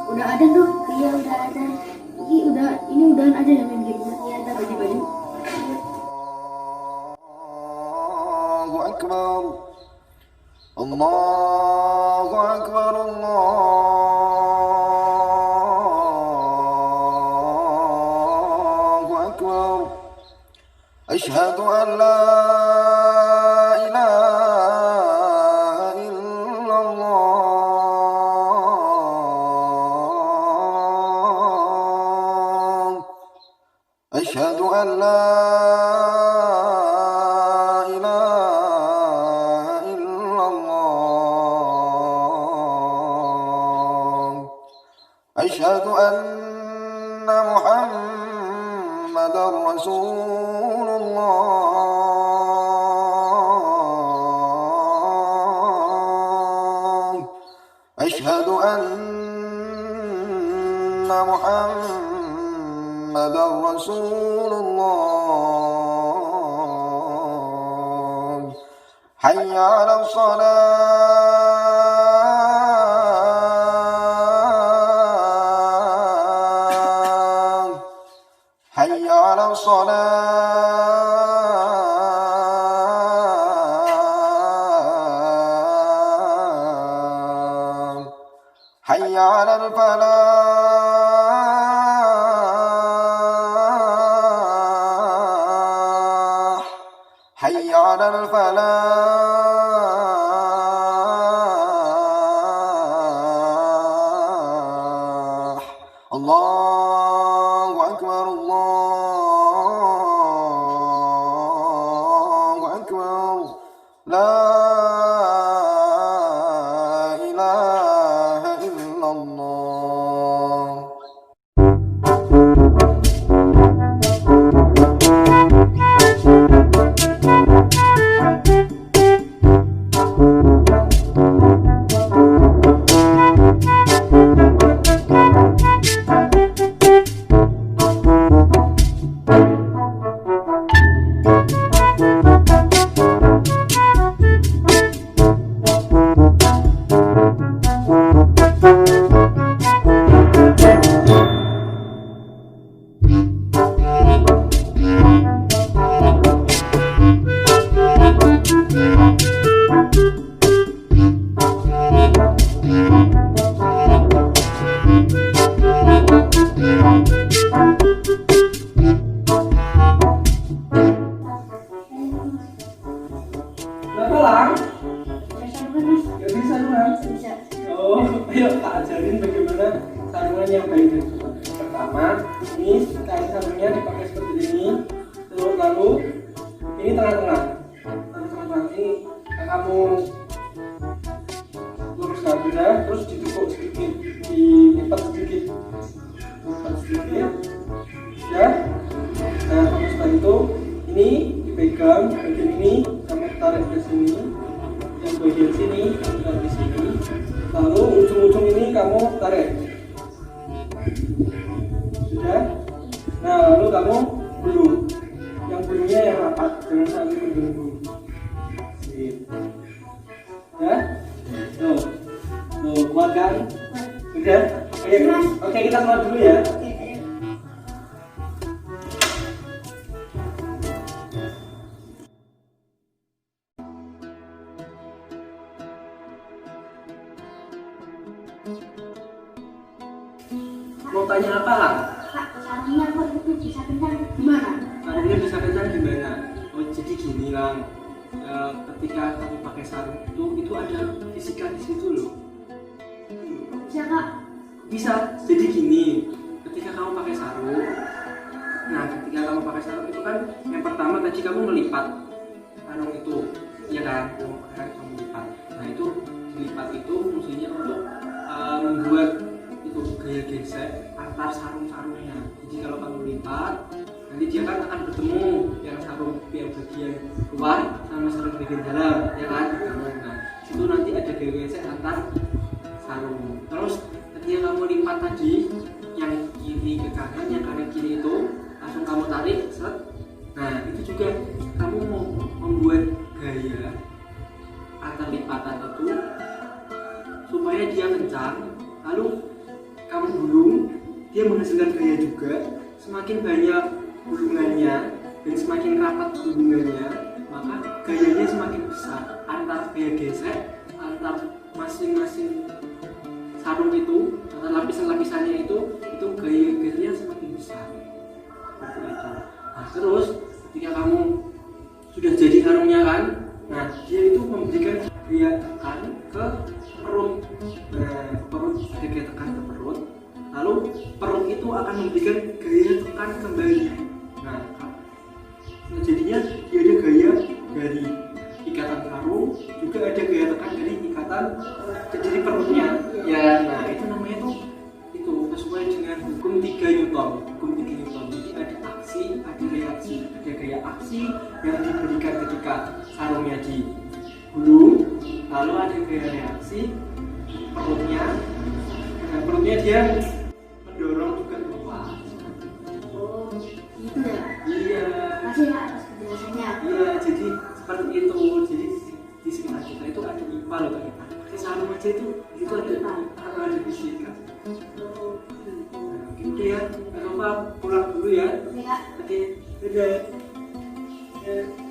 Udah ada tuh. Iya udah ada. Ini udahan aja ya main game. Iya ada baju-baju. Allahu Akbar. Allahu Akbar. Allahu Akbar. Asyhadu an la ilaha illallah. Asyhadu an la ilaha illallah. Asyhadu anna Muhammadar Rasulullah. Asyhadu anna Muhammadar Rasulullah. Hayya 'alal shalah. Hayya 'alal shalah. Hayya 'alal falah. Hayya 'alal falah. Allahu Akbar. Allahu Akbar. La ilaha illallah. Kenapa lang? Gak bisa Lang. bisa. Oh, ayo tak ajarin bagaimana sarungan yang baik dan benar. Pertama, ini kain sarungnya dipakai seperti ini. Lalu ini tengah-tengah. Tengah-tengah ini kamu luruskan saja, terus ditukuk sedikit, dilipat sedikit, ya. Nah, setelah itu ini dipegang bagian ini, kamu tarik ke sini, yang bagian sini kamu tarik di sini, lalu ujung-ujung ini kamu tarik, sudah. Nah, lalu kamu belum, yang belumnya yang rapat, jangan sampai mengganggu, ya. Tuh, kuat kan? Sudah. Oke, kita sholat dulu ya. Mau tanya apa lah? Kak, sarungnya kok itu bisa kencang gimana? Sarungnya bisa kencang gimana? Oh, jadi gini Lang. Ketika kamu pakai sarung itu ada fisika di situ loh. Bisa Kak? Bisa. Jadi gini, ketika kamu pakai sarung, itu kan yang pertama tadi kamu melipat sarung itu, ya kan? Kamu lipat. Nah itu lipat itu fungsinya untuk membuat itu gaya gesek antar sarung-sarungnya. Jadi kalau kamu lipat, nanti dia kan akan bertemu yang sarung yang bagian luar sama sarung bagian dalam, ya kan? Nah itu nanti ada gaya gesek antar sarung. Terus ketika kamu lipat tadi, yang kiri ke kanan, yang kanan kiri itu langsung kamu tarik, set. Nah itu juga kamu mau membuat gaya antar lipatan itu supaya dia kencang, lalu kamu dia menghasilkan gaya juga. Semakin banyak hubungannya dan semakin rapat hubungannya, maka gayanya semakin besar. Antar gaya gesek, antar masing-masing sarung itu, antar lapisan-lapisannya itu gaya-gayanya semakin besar. Seperti itu. Nah, terus ketika kamu sudah jadi sarungnya kan, nah dia itu memberikan gaya tekan ke perut. Nah, perut ada gaya tekan ke perut, lalu perut itu akan memberikan gaya tekan kembali. Nah, jadinya dia ada gaya dari ikatan sarung, juga ada gaya tekan dari ikatan dari perutnya. Ya, nah itu namanya tuh itu sesuai dengan hukum 3 Newton. Hukum 3 Newton. Jadi ada aksi, ada reaksi. Ada gaya aksi yang diberikan ketika sarungnya digulung, lalu ada gaya reaksi perutnya. Nah, perutnya dia mendorong juga keluar. Oh, gitu ya. Iya. Makasih ya atas penjelasannya. Iya, jadi seperti itu. Jadi di sekitar kita itu ada IPA loh ternyata. Pakai sarung aja itu ada fisika. Oke ya, Kak Nova pulang dulu ya. Oke, Kak. Oke, dadah.